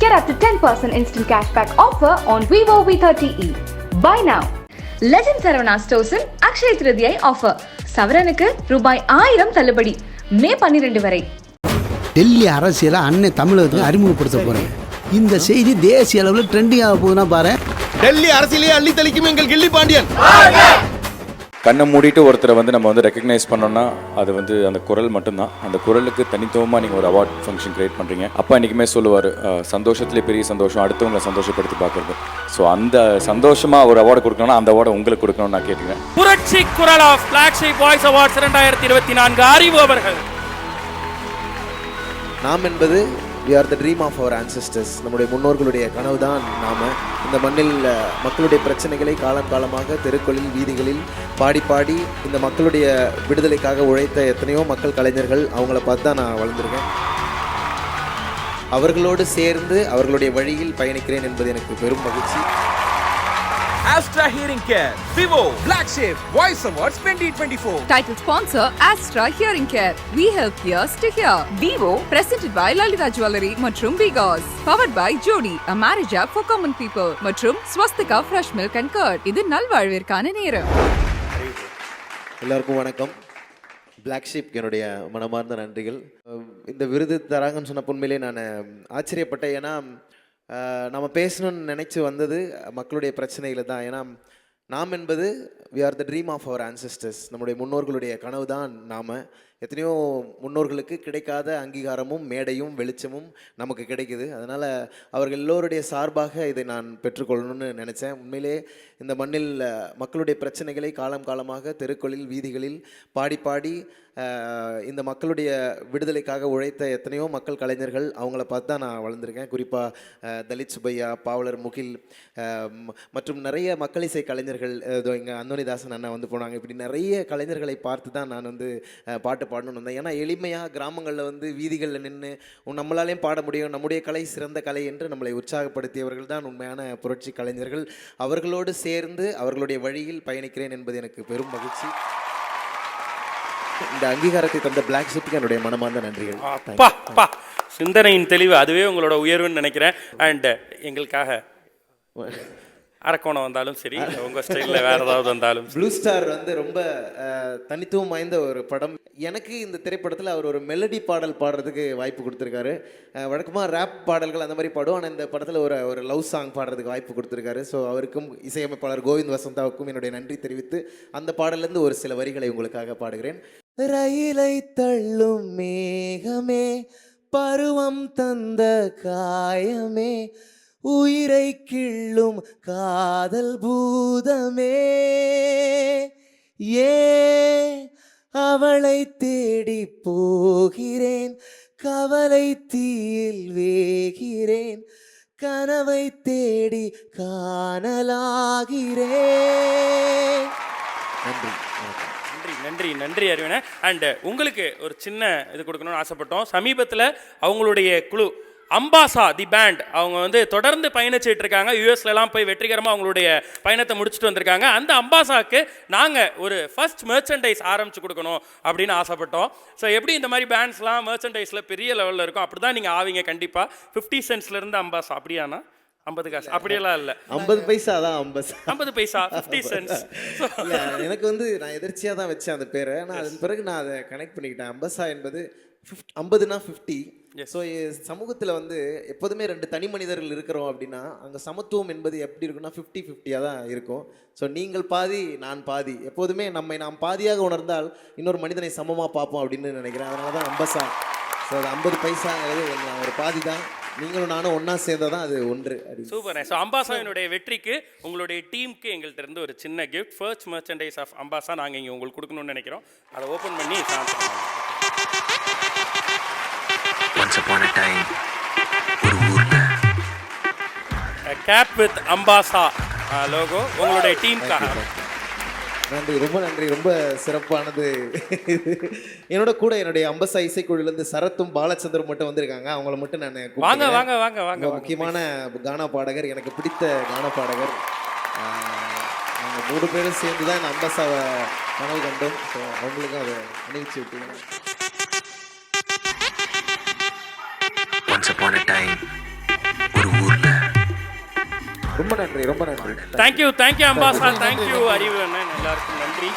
Get up to 10% instant cashback offer on Vivo V30e. Buy now. Legend Saravana Stores in Akshaya Trithiyai offer. சவரனுக்கு ரூபாய் 1000 தள்ளுபடி மே 12 வரை. டெல்லி அரசியலை அன்னை தமிழகத்துக்கு அறிமுகப்படுத்த போறேன். இந்த செய்தி தேசிய அளவில் ட்ரெண்டிங் ஆக போகுதுன்னா பாரு. டெல்லி அரசியலே அள்ளி தெளிக்கும் எங்கள் கில்லி பாண்டியன். கண்ணை மூடிட்டு ஒருத்தரை நம்ம ரெக்கக்னைஸ் பண்ணோம்னா அது அந்த குரல் மட்டும்தான். அந்த குரலுக்கு தனித்துவமாக நீங்கள் ஒரு அவார்ட் ஃபங்க்ஷன் கிரியேட் பண்ணுறீங்க. அப்பா என்றைக்குமே சொல்லுவார், சந்தோஷத்துலேயே பெரிய சந்தோஷம் அடுத்தவங்களை சந்தோஷப்படுத்தி பார்க்குறது. ஸோ அந்த சந்தோஷமாக ஒரு அவார்டு கொடுக்கணும்னா அந்த அவார்டை உங்களுக்கு கொடுக்கணும்னு நான் கேட்டுக்கிறேன். புரட்சி குரல் ஆஃப் ஃபிளாக்ஷிப் வாய்ஸ் அவார்ட்ஸ் 2024 அறிவு அவர்கள். நாம் என்பது we are the dream of our ancestors. நம்முடைய முன்னோர்களுடைய கனவு தான் நாம. இந்த மண்ணில் மக்களுடைய பிரச்சனைகளை காலம் காலமாக தெருக்களில் வீதிகளில் பாடி பாடி இந்த மக்களுடைய விடுதலைக்காக உழைத்த எத்தனையோ மக்கள் கலைஞர்கள், அவங்கள பார்த்து தான் நான் வளர்ந்துருக்கேன். அவர்களோடு சேர்ந்து அவர்களுடைய வழியில் பயணிக்கிறேன் என்பது எனக்கு பெரும் மகிழ்ச்சி. Astra Hearing Care, Vivo, Flagship, Voice Awards 2024. Title sponsor, Astra Hearing Care. We help ears to hear. Vivo, presented by Lalita Jewelry மற்றும் Bigos. Powered by Jodi, a marriage app for common people. மற்றும் Swastika Fresh Milk and Curd. இது நல்வாழ்விற்கான நேரம். எல்லாருக்கும் வணக்கம். Flagship என்னுடைய மனமார்ந்த நன்றிகள். இந்த விருது தராங்கன்னு சொன்ன உண்மையிலே நான் ஆச்சரியப்பட்டேன். ஏன்னா நம்ம பேசணும்னு நினச்சி வந்தது மக்களுடைய பிரச்சனைகளை தான். ஏன்னா நாம் என்பது we are the dream of our ancestors. நம்முடைய முன்னோர்களுடைய கனவு தான் நாம். எத்தனையோ முன்னோர்களுக்கு கிடைக்காத அங்கீகாரமும் மேடையும் வெளிச்சமும் நமக்கு கிடைக்குது. அதனால் அவர்கள் எல்லோருடைய சார்பாக இதை நான் பெற்றுக்கொள்ளணும்னு நினச்சேன். உண்மையிலே இந்த மண்ணில் மக்களுடைய பிரச்சனைகளை காலம் காலமாக தெருக்களில் வீதிகளில் பாடி பாடி இந்த மக்களுடைய விடுதலைக்காக உழைத்த எத்தனையோ மக்கள் கலைஞர்கள், அவங்கள பார்த்து தான் நான் வளர்ந்துருக்கேன். குறிப்பாக தலித் சுப்பையா, பாவலர் முகில் மற்றும் நிறைய மக்கள் இசை கலைஞர்கள், எங்கள் அந்தோனிதாசன் அண்ணா போனாங்க. இப்படி நிறைய கலைஞர்களை பார்த்து தான் நான் பாட்டு பாடணும்னு வந்தேன். ஏன்னா எளிமையாக கிராமங்களில் வீதிகளில் நின்று நம்மளாலேயும் பாட முடியும், நம்முடைய கலை சிறந்த கலை என்று நம்மளை உற்சாகப்படுத்தியவர்கள் தான் உண்மையான புரட்சி கலைஞர்கள். அவர்களோடு சேர்ந்து அவர்களுடைய வழியில் பயணிக்கிறேன் என்பது எனக்கு பெரும் மகிழ்ச்சி. இந்த அங்கீகாரத்தை தந்த பிளாக்ஷிப்க்கு என்னுடைய மனமார்ந்த நன்றிகள். சிந்தனையின் தெளிவு அதுவே உங்களோட உயர்வுன்னு நினைக்கிறேன். அண்ட் எங்களுக்காக அரக்கோணம் வந்தாலும் சரி, உங்கள் ஸ்டைலில் வேறு ஏதாவது வந்தாலும். ப்ளூ ஸ்டார் ரொம்ப தனித்துவம் வாய்ந்த ஒரு படம். எனக்கு இந்த திரைப்படத்தில் அவர் ஒரு மெலடி பாடல் பாடுறதுக்கு வாய்ப்பு கொடுத்துருக்காரு. வழக்கமாக ரேப் பாடல்கள் அந்த மாதிரி பாடுவோம், ஆனால் இந்த படத்தில் ஒரு லவ் சாங் பாடுறதுக்கு வாய்ப்பு கொடுத்துருக்காரு. ஸோ அவருக்கும் இசையமைப்பாளர் கோவிந்த் வசந்தாவுக்கும் என்னுடைய நன்றி தெரிவித்து அந்த பாடலேருந்து ஒரு சில வரிகளை உங்களுக்காக பாடுகிறேன். ரயிலை தள்ளும் மேகமே, பருவம் தந்த காயமே, உயிரை கிள்ளும் காதல் பூதமே, ஏன் அவளை தேடி போகிறேன், கவலை தீயில் வேகிறேன், கனவை தேடி காணலாகிறேன். நன்றி நன்றி நன்றி அறிவனே. அண்ட் உங்களுக்கு ஒரு சின்ன இது கொடுக்கணும்னு ஆசைப்பட்டோம். சமீபத்தில் அவங்களுடைய குழு அம்பாசா தி பேண்ட் அவங்க தொடர்ந்து பயணிச்சுட்டு இருக்காங்க. யூஎஸ்லாம் போய் வெற்றிகரமாக அவங்களுடைய பயணத்தை முடிச்சுட்டு வந்திருக்காங்க. அந்த அம்பாசாவுக்கு நாங்கள் ஒரு ஃபர்ஸ்ட் மெர்ச்சன்டைஸ் ஆரம்பித்து கொடுக்கணும் அப்படின்னு ஆசைப்பட்டோம். ஸோ எப்படி இந்த மாதிரி பேண்ட்ஸ்லாம் மெர்ச்சன்டைஸில் பெரிய லெவலில் இருக்கும், அப்படி தான் நீங்கள் ஆவீங்க கண்டிப்பாக. 50 சென்ட்ஸ்லேருந்து அம்பாசா அப்படியானா 50 காசு அப்படியெல்லாம் இல்லை, 50 பைசா தான். 50 பைசா 50 சென்ட்ஸ். எனக்கு நான் எதிர்ச்சியாக தான் வச்சேன் அந்த பேரை. ஆனால் அதன் பிறகு நான் அதை கனெக்ட் பண்ணிக்கிட்டேன். அம்பசா என்பது 50னா 50. ஸோ சமூகத்தில் எப்போதுமே 2 தனி மனிதர்கள் இருக்கிறோம் அப்படின்னா அங்கே சமத்துவம் என்பது எப்படி இருக்குன்னா 50-50 தான் இருக்கும். ஸோ நீங்கள் பாதி நான் பாதி, எப்போதுமே நாம் பாதியாக உணர்ந்தால் இன்னொரு மனிதனை சமமாக பார்ப்போம் அப்படின்னு நினைக்கிறேன். அதனால தான் அம்பசா. ஸோ அது 50 பைசாங்கிறது ஒரு பாதி தான். நீங்களும் நானும் ஒன்றா சேர்ந்தால் தான் அது ஒன்று. சூப்பர். ஸோ அம்பாசாவினுடைய வெற்றிக்கு உங்களுடைய டீமுக்கு எங்கள்கிட்ட இருந்து ஒரு சின்ன கிஃப்ட், ஃபர்ஸ்ட் மெர்ச்சன்டைஸ் ஆஃப் அம்பாசா நாங்கள் இங்கே உங்களுக்கு கொடுக்கணும்னு நினைக்கிறோம். அதை ஓப்பன் பண்ணி கேப் வித் அம்பாசா லோகோ உங்களுடைய டீமுக்காக. நன்றி, ரொம்ப நன்றி. ரொம்ப சிறப்பானது. என்னோட கூட என்னுடைய அம்பசா இசைக்குழுலேருந்து சரத்தும் பாலச்சந்திரும் மட்டும் வந்திருக்காங்க. அவங்கள மட்டும் நான் வாங்க வாங்க வாங்க வாங்க. முக்கியமான கானா பாடகர், எனக்கு பிடித்த கானா பாடகர். நாங்கள் 3 பேரும் சேர்ந்து தான் இந்த அம்பசாவை கனவு கண்டோம். ஸோ அவங்களுக்கும் அதை அணிவிச்சு விட்டீங்க. Once upon a time, ஒரு ரொம்ப நன்றி ரொம்ப நன்றி தேங்க்யூ அம்பாசா, தேங்க்யூ அறிவு அண்ணன், எல்லாருக்கும் நன்றி.